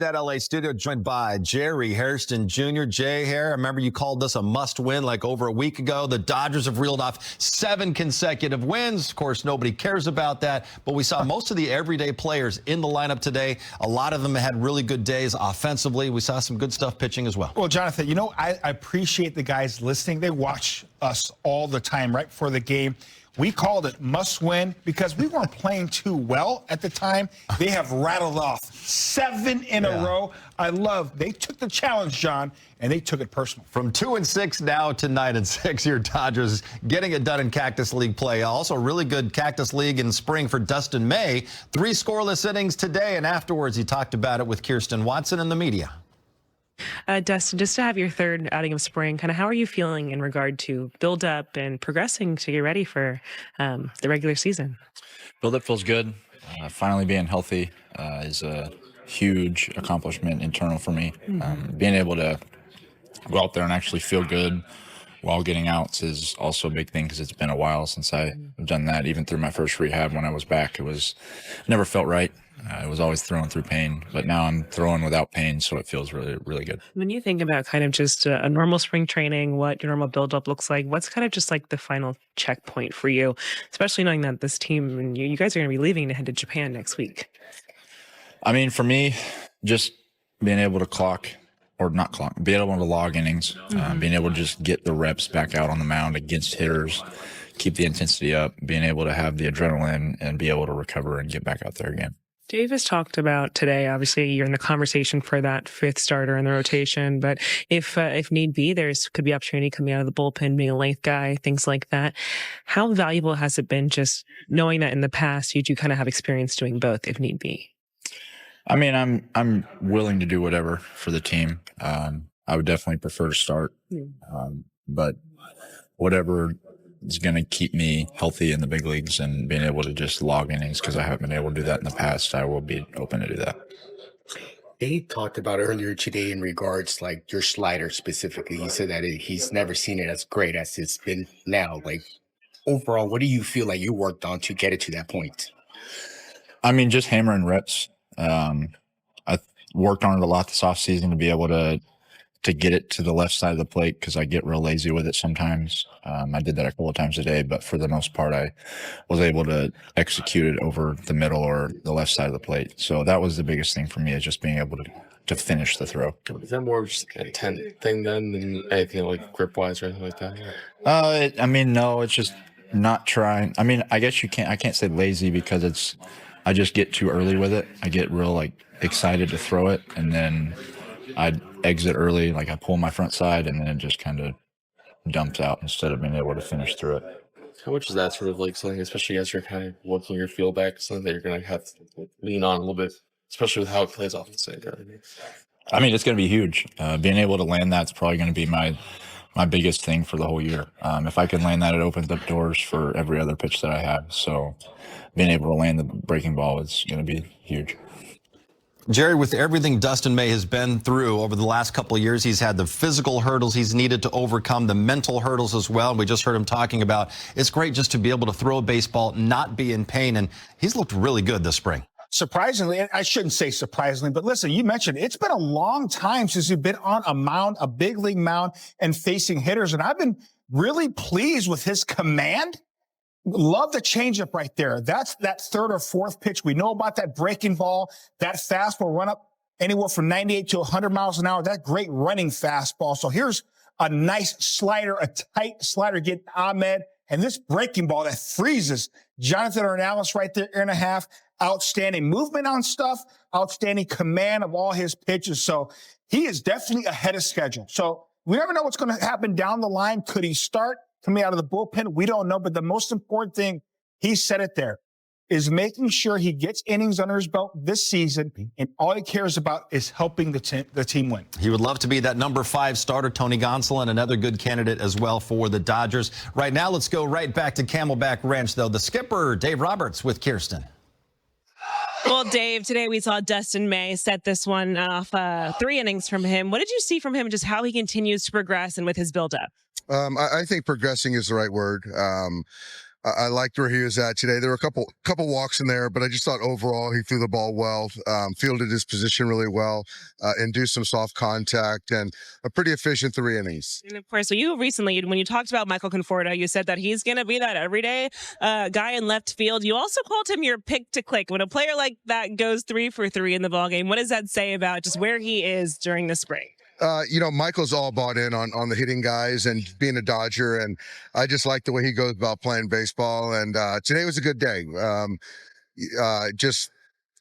That LA studio joined by Jerry Hairston Jr. Jay Hair, I remember you called this a must-win like over a week ago. The Dodgers have reeled off 7 consecutive wins. Of course, nobody cares about that, but we saw most of the everyday players in the lineup today. A lot of them had really good days offensively. We saw some good stuff pitching as well. Well, Jonathan, you know, I appreciate the guys listening. They watch us all the time right before the game. We called it must win because we weren't playing too well at the time. They have rattled off 7 in a row. They took the challenge, John, and they took it personal. From 2-6 now to 9-6, your Dodgers getting it done in Cactus League play. Also, really good Cactus League in spring for Dustin May. 3 scoreless innings today, and afterwards he talked about it with Kirsten Watson and the media. Dustin, just to have your 3rd outing of spring, kind of how are you feeling in regard to build up and progressing to get ready for the regular season? Build up feels good. Finally being healthy is a huge accomplishment internal for me. Being able to go out there and actually feel good while getting outs is also a big thing because it's been a while since I've done that. Even through my first rehab when I was back, it was never felt right. I was always throwing through pain, but now I'm throwing without pain, so it feels really, really good. When you think about kind of just a normal spring training, what your normal buildup looks like, what's kind of just like the final checkpoint for you, especially knowing that this team and you guys are going to be leaving to head to Japan next week? I mean, for me, just being able to being able to log innings, being able to just get the reps back out on the mound against hitters, keep the intensity up, being able to have the adrenaline and be able to recover and get back out there again. Dave has talked about today, obviously you're in the conversation for that 5th starter in the rotation, but if need be, could be opportunity coming out of the bullpen, being a length guy, things like that. How valuable has it been just knowing that in the past you do kind of have experience doing both if need be? I mean, I'm willing to do whatever for the team. I would definitely prefer to start, but whatever is going to keep me healthy in the big leagues and being able to just log innings because I haven't been able to do that in the past, I will be open to do that. They talked about earlier today in regards like your slider specifically. He said that he's never seen it as great as it's been now. Like overall, what do you feel like you worked on to get it to that point? I mean, just hammering reps. I worked on it a lot this offseason to be able to get it to the left side of the plate because I get real lazy with it sometimes. I did that a couple of times a day, but for the most part, I was able to execute it over the middle or the left side of the plate. So that was the biggest thing for me, is just being able to finish the throw. Is that more of just an intent thing then than anything like grip-wise or anything like that? I mean, no, it's just not trying. I mean, I guess I can't say lazy because I just get too early with it. I get real excited to throw it, and then I exit early, I pull my front side, and then it just kind of dumps out instead of being able to finish through it. How much is that sort of something, especially as you're kind of working your feel back, something that you're going to have to lean on a little bit, especially with how it plays off the side? I mean, it's going to be huge. Being able to land that's probably going to be my biggest thing for the whole year. If I can land that, it opens up doors for every other pitch that I have. So being able to land the breaking ball is going to be huge. Jerry, with everything Dustin May has been through over the last couple of years, he's had the physical hurdles he's needed to overcome, the mental hurdles as well. And we just heard him talking about it's great just to be able to throw a baseball, not be in pain. And he's looked really good this spring. Surprisingly, I shouldn't say surprisingly, but listen, you mentioned it's been a long time since you've been on a mound, a big league mound, and facing hitters. And I've been really pleased with his command. Love the changeup right there. That's that 3rd or 4th pitch. We know about that breaking ball, that fastball run up anywhere from 98 to 100 miles an hour. That great running fastball. So here's a nice slider, a tight slider getting Ahmed, and this breaking ball that freezes Jonathan Ornelas right there, 1.5. Outstanding movement on stuff, outstanding command of all his pitches. So he is definitely ahead of schedule. So we never know what's going to happen down the line. Could he start coming out of the bullpen? We don't know. But the most important thing, he said it there, is making sure he gets innings under his belt this season, and all he cares about is helping the team win. He would love to be that number 5 starter. Tony Gonsolin, another good candidate as well for the Dodgers. Right now, let's go right back to Camelback Ranch, though. The skipper, Dave Roberts, with Kirsten. Well, Dave, today we saw Dustin May set this one off 3 innings from him. What did you see from him, just how he continues to progress and with his buildup? I think progressing is the right word. I liked where he was at today. There were a couple walks in there, but I just thought overall he threw the ball well, fielded his position really well, induced some soft contact, and a pretty efficient 3 innings. And of course, so you recently, when you talked about Michael Conforto, you said that he's going to be that everyday guy in left field. You also called him your pick to click. When a player like that goes 3 for 3 in the ballgame, what does that say about just where he is during the spring? Michael's all bought in on the hitting guys and being a Dodger, and I just like the way he goes about playing baseball. And today was a good day. Just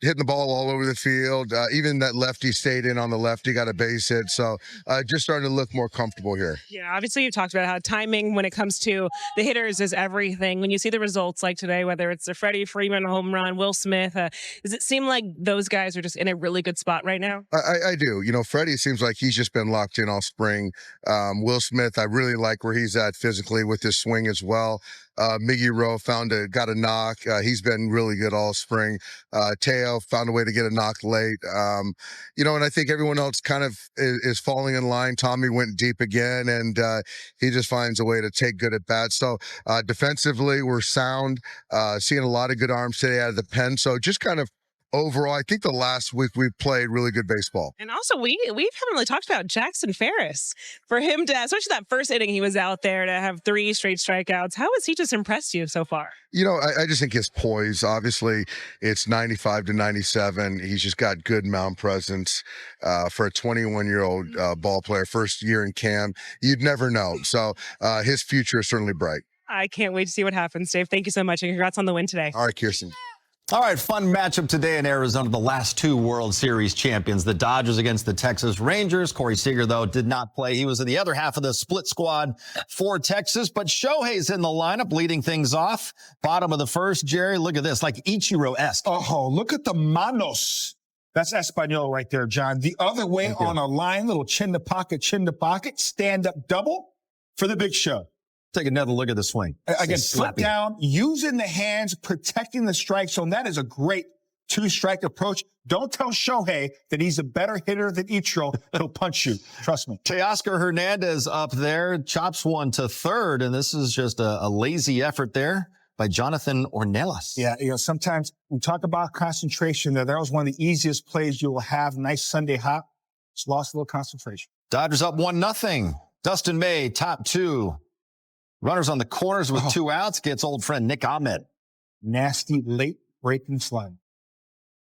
hitting the ball all over the field. Even that lefty stayed in on the left. He got a base hit. So just starting to look more comfortable here. Yeah, obviously you talked about how timing when it comes to the hitters is everything. When you see the results like today, whether it's the Freddie Freeman home run, Will Smith, does it seem like those guys are just in a really good spot right now? I do. Freddie seems like he's just been locked in all spring. Will Smith, I really like where he's at physically with his swing as well. Miggy Rowe got a knock. He's been really good all spring. Teo found a way to get a knock late. And I think everyone else kind of is falling in line. Tommy went deep again, and he just finds a way to take good at bats. So defensively, we're sound. Seeing a lot of good arms today out of the pen. So just kind of overall, I think the last week we've played really good baseball. And also, we haven't really talked about Jackson Ferris. For him to, especially that first inning he was out there, to have 3 straight strikeouts, how has he just impressed you so far? I just think his poise, obviously, it's 95 to 97. He's just got good mound presence for a 21-year-old ball player, first year in camp. You'd never know. So his future is certainly bright. I can't wait to see what happens, Dave. Thank you so much, and congrats on the win today. All right, Kirsten. All right, fun matchup today in Arizona. The last 2 World Series champions, the Dodgers against the Texas Rangers. Corey Seager, though, did not play. He was in the other half of the split squad for Texas. But Shohei's in the lineup, leading things off. Bottom of the first, Jerry. Look at this, like Ichiro-esque. Oh, look at the manos. That's Espanol right there, John. The other way on a line, little chin to pocket, stand up double for the big show. Take another look at the swing. Again, foot down, using the hands, protecting the strike zone. That is a great 2-strike approach. Don't tell Shohei that he's a better hitter than Ichiro. He'll punch you. Trust me. Teoscar Hernandez up there, chops one to third, and this is just a lazy effort there by Jonathan Ornelas. Yeah, sometimes we talk about concentration there. That was one of the easiest plays you will have. Nice Sunday hop. Just lost a little concentration. Dodgers up 1-0. Dustin May, top 2. Runners on the corners with 2 outs, gets old friend Nick Ahmed. Nasty late breaking slide.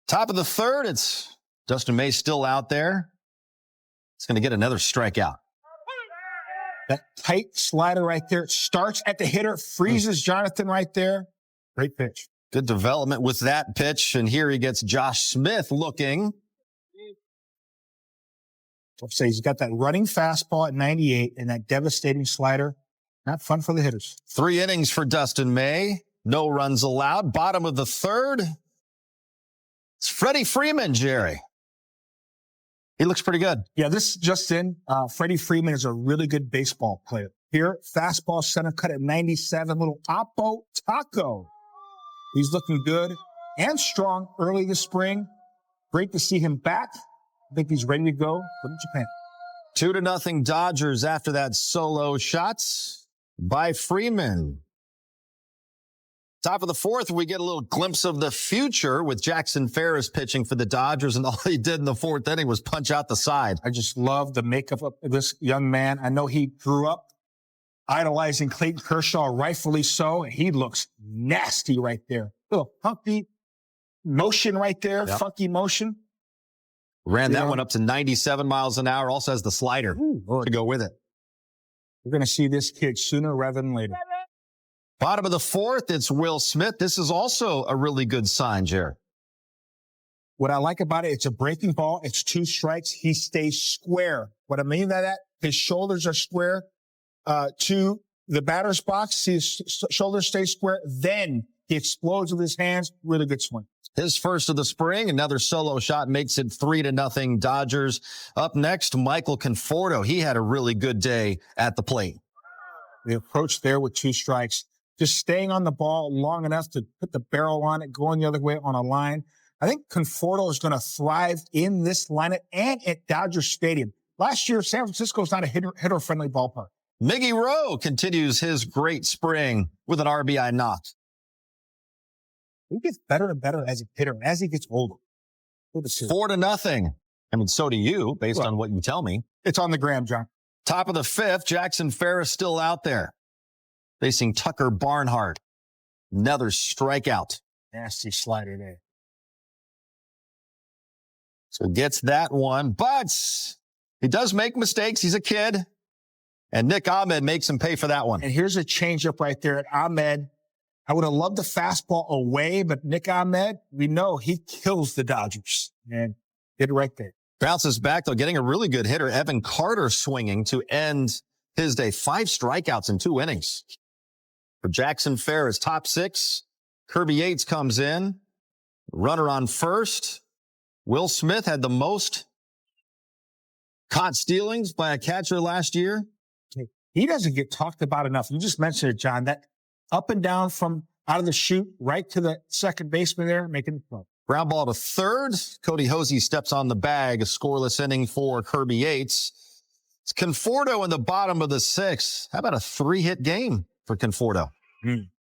Top of the third, it's Dustin May still out there. It's going to get another strikeout. That tight slider right there starts at the hitter, freezes Jonathan right there. Great pitch. Good development with that pitch, and here he gets Josh Smith looking. I'll say he's got that running fastball at 98 and that devastating slider. Not fun for the hitters. 3 innings for Dustin May. No runs allowed. Bottom of the third. It's Freddie Freeman, Jerry. He looks pretty good. Yeah, this just in. Freddie Freeman is a really good baseball player. Here, fastball center cut at 97. Little Oppo Taco. He's looking good and strong early this spring. Great to see him back. I think he's ready to go for Japan. 2-0 Dodgers after that solo shots by Freeman. Top of the fourth, we get a little glimpse of the future with Jackson Ferris pitching for the Dodgers, and all he did in the 4th inning was punch out the side. I just love the makeup of this young man. I know he grew up idolizing Clayton Kershaw, rightfully so, and he looks nasty right there. Little funky motion right there, funky motion. Ran that one up to 97 miles an hour, also has the slider to go with it. We're going to see this kid sooner rather than later. Bottom of the fourth, it's Will Smith. This is also a really good sign, Jared. What I like about it, it's a breaking ball. It's 2 strikes. He stays square. What I mean by that, his shoulders are square to the batter's box. His shoulders stay square. Then he explodes with his hands. Really good swing. His first of the spring, another solo shot makes it 3-0 Dodgers. Up next, Michael Conforto. He had a really good day at the plate. The approach there with 2 strikes, just staying on the ball long enough to put the barrel on it, going the other way on a line. I think Conforto is going to thrive in this lineup and at Dodger Stadium. Last year, San Francisco is not a hitter-friendly ballpark. Miggy Rowe continues his great spring with an RBI knock. He gets better and better as a hitter, as he gets older. 4-0. I mean, so do you, based on what you tell me. It's on the gram, John. Top of the fifth, Jackson Ferris still out there, facing Tucker Barnhart. Another strikeout. Nasty slider there. So gets that one, but he does make mistakes. He's a kid. And Nick Ahmed makes him pay for that one. And here's a changeup right there at Ahmed. I would have loved the fastball away, but Nick Ahmed, we know he kills the Dodgers. And did it right there. Bounces back, though, getting a really good hitter. Evan Carter swinging to end his day. 5 strikeouts in 2 innings. For Jackson Ferris, top 6. Kirby Yates comes in. Runner on first. Will Smith had the most caught stealings by a catcher last year. He doesn't get talked about enough. You just mentioned it, John. That up and down from out of the chute right to the second baseman there, making the throw. Ground ball to third. Cody Hosey steps on the bag. A scoreless inning for Kirby Yates. It's Conforto in the bottom of the 6th. How about a 3-hit game for Conforto?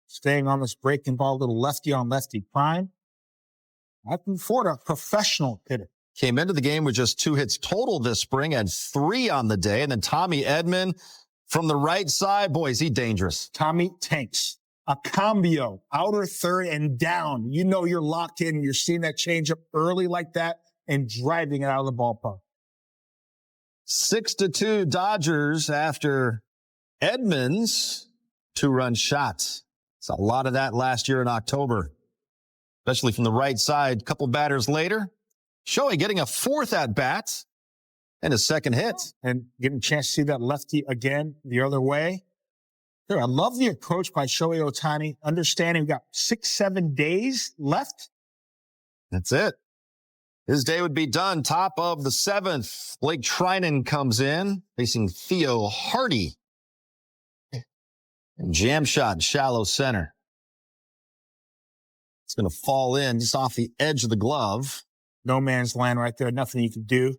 Staying on this breaking ball, little lefty on lefty prime. Conforto, professional hitter. Came into the game with just 2 hits total this spring, had 3 on the day. And then Tommy Edman from the right side. Boy, is he dangerous. Tommy tanks. A cambio, outer third and down. You know you're locked in. You're seeing that change up early like that and driving it out of the ballpark. 6-2 Dodgers after Edmonds' 2-run shot. It's a lot of that last year in October, especially from the right side. A couple batters later, Shohei getting a 4th at-bat and a 2nd hit. And getting a chance to see that lefty again the other way. There, I love the approach by Shohei Ohtani, understanding we got 6-7 days left. That's it. His day would be done. Top of the 7th, Blake Trinan comes in, facing Theo Hardy. And jam shot, shallow center. It's going to fall in just off the edge of the glove. No man's land right there. Nothing you can do.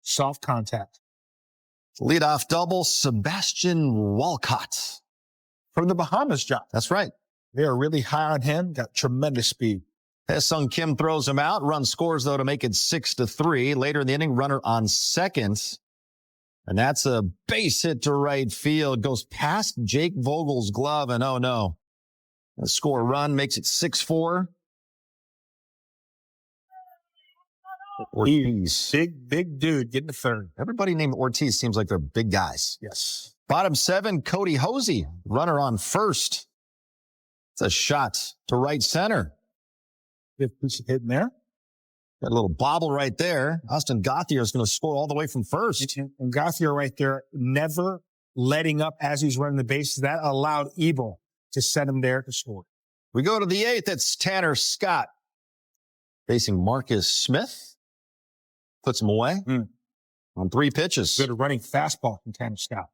Soft contact. Leadoff double, Sebastian Walcott. From the Bahamas, John. That's right. They are really high on him. Got tremendous speed. Hae-Sung Kim throws him out. Run scores, though, to make it 6-3. Later in the inning, runner on second. And that's a base hit to right field. Goes past Jake Vogel's glove, and oh no. The score run makes it 6-4. Ortiz. Big dude getting the third. Everybody named Ortiz seems like they're big guys. Yes. Bottom 7, Cody Hosey. Runner on first. It's a shot to right center. Good piece of hitting there. Got a little bobble right there. Austin Gauthier is going to score all the way from first. And Gauthier right there, never letting up as he's running the bases. That allowed Ebel to send him there to score. We go to the 8th. It's Tanner Scott facing Marcus Smith. Puts him away on 3 pitches. Good running fastball from Tanner Scott.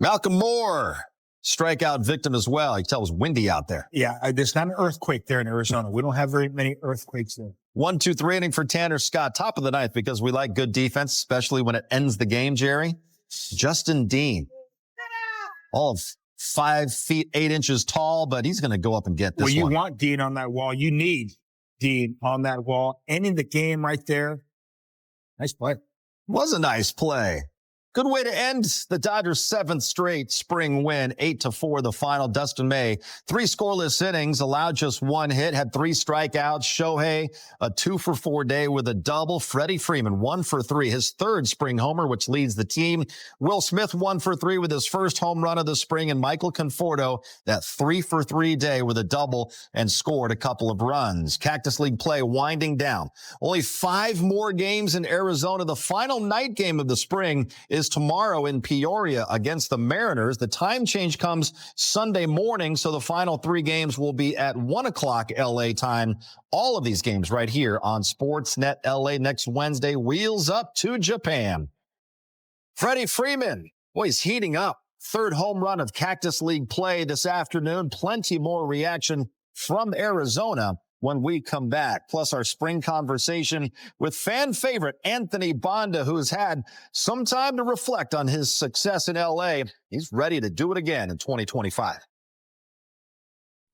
Malcolm Moore, strikeout victim as well. You can tell it was windy out there. Yeah, there's not an earthquake there in Arizona. We don't have very many earthquakes there. 1-2-3 inning for Tanner Scott. Top of the 9th because we like good defense, especially when it ends the game, Jerry. Justin Dean. All of 5 feet, 8 inches tall, but he's going to go up and get this one. Well, you want Dean on that wall. You need Dean on that wall. Ending the game right there. Nice play. Was a nice play. Good way to end the Dodgers' 7th straight spring win, 8-4 the final. Dustin May, 3 scoreless innings, allowed just 1 hit, had 3 strikeouts. Shohei, a 2-for-4 day with a double. Freddie Freeman, 1-for-3, his 3rd spring homer, which leads the team. Will Smith, 1-for-3 with his first home run of the spring. And Michael Conforto, that 3-for-3 day with a double and scored a couple of runs. Cactus League play winding down. Only 5 more games in Arizona. The final night game of the spring is tomorrow in Peoria against the Mariners. The time change comes Sunday morning, so the final 3 games will be at 1 o'clock LA time. All of these games right here on Sportsnet LA next Wednesday. Wheels up to Japan. Freddie Freeman, boy, he's heating up. 3rd home run of Cactus League play this afternoon. Plenty more reaction from Arizona when we come back. Plus, our spring conversation with fan favorite Anthony Bonda, who has had some time to reflect on his success in LA. He's ready to do it again in 2025.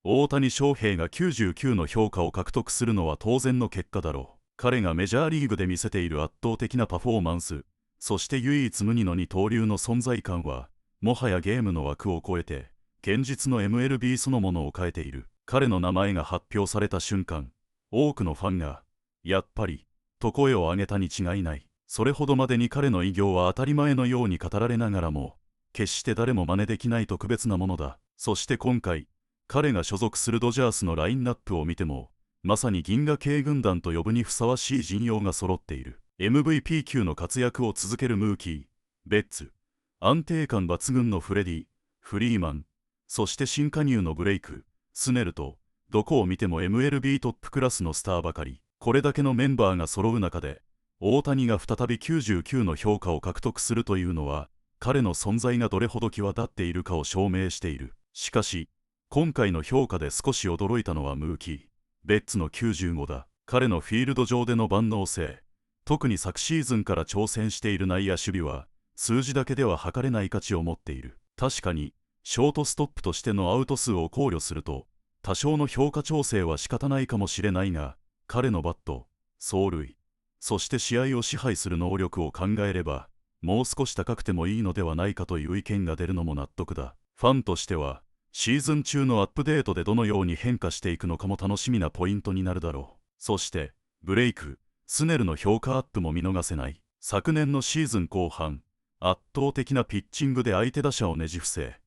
大谷翔平が99の評価を獲得するのは当然の結果だろう。彼がメジャーリーグで見せている圧倒的なパフォーマンス、そして唯一無二の二刀流の存在感は、もはやゲームの枠を超えて、現実の MLB そのものを変えている。彼の名前が発表された瞬間、多くのファンが、やっぱり、と声を上げたに違いない。それほどまでに彼の偉業は当たり前のように語られながらも、決して誰も真似できない特別なものだ。そして今回、彼が所属するドジャースのラインナップを見ても、まさに銀河系軍団と呼ぶにふさわしい陣容が揃っている。MVP 級の活躍を続けるムーキー、ベッツ、安定感抜群のフレディ、フリーマン、そして新加入のブレイク、スネルと、どこを見ても MLB トップクラスのスターばかり。これだけのメンバーが揃う中で、大谷が再び99の評価を獲得するというのは、彼の存在がどれほど際立っているかを証明している。しかし、今回の評価で少し驚いたのはムーキー、ベッツの95だ。彼のフィールド上での万能性、特に昨シーズンから挑戦している内野守備は、数字だけでは測れない価値を持っている。確かに、ショートストップとしてのアウト数を考慮すると、多少の評価調整は仕方ないかもしれないが、彼のバット、走塁、そして試合を支配する能力を考えれば、もう少し高くてもいいのではないかという意見が出るのも納得だ。ファンとしては、シーズン中のアップデートでどのように変化していくのかも楽しみなポイントになるだろう。そして、ブレイク、スネルの評価アップも見逃せない。昨年のシーズン後半、圧倒的なピッチングで相手打者をねじ伏せ、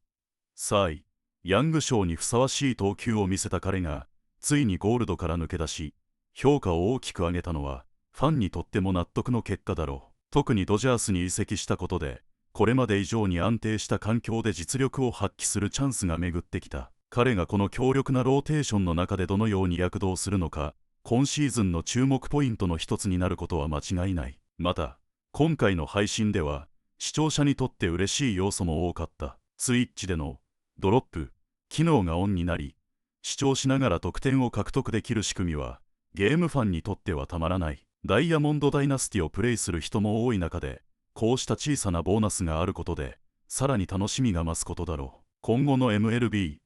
サイ・ヤング賞にふさわしい投球を見せた彼が、ついにゴールドから抜け出し、評価を大きく上げたのは、ファンにとっても納得の結果だろう。特にドジャースに移籍したことで、これまで以上に安定した環境で実力を発揮するチャンスが巡ってきた。彼がこの強力なローテーションの中でどのように躍動するのか、今シーズンの注目ポイントの一つになることは間違いない。また、今回の配信では、視聴者にとって嬉しい要素も多かった。スイッチでのドロップ、機能がオンになり、視聴しながら得点を獲得できる仕組みは、ゲームファンにとってはたまらない。ダイヤモンドダイナスティをプレイする人も多い中で、こうした小さなボーナスがあることで、さらに楽しみが増すことだろう。今後の MLB、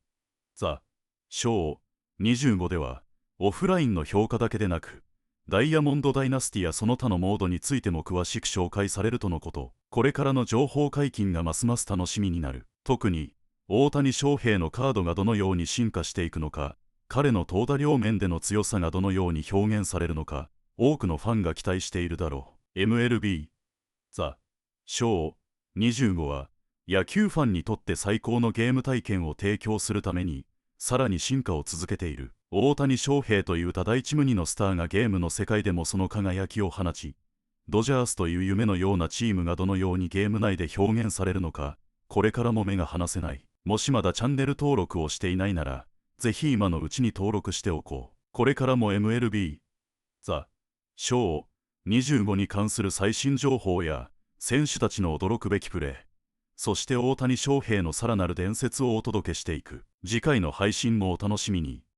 ザ・ショー25では、オフラインの評価だけでなく、ダイヤモンドダイナスティやその他のモードについても詳しく紹介されるとのこと。これからの情報解禁がますます楽しみになる。特に、大谷翔平のカードがどのように進化していくのか、彼の投打両面での強さがどのように表現されるのか、多くのファンが期待しているだろう。MLB、ザ・ショー25は、野球ファンにとって最高のゲーム体験を提供するために、さらに進化を続けている。大谷翔平という多大一無二のスターがゲームの世界でもその輝きを放ち、ドジャースという夢のようなチームがどのようにゲーム内で表現されるのか、これからも目が離せない。もしまだチャンネル登録をしていないなら、ぜひ今のうちに登録しておこう。これからも MLB、ザ・ショー25に関する最新情報や、選手たちの驚くべきプレー、そして大谷翔平のさらなる伝説をお届けしていく。次回の配信もお楽しみに。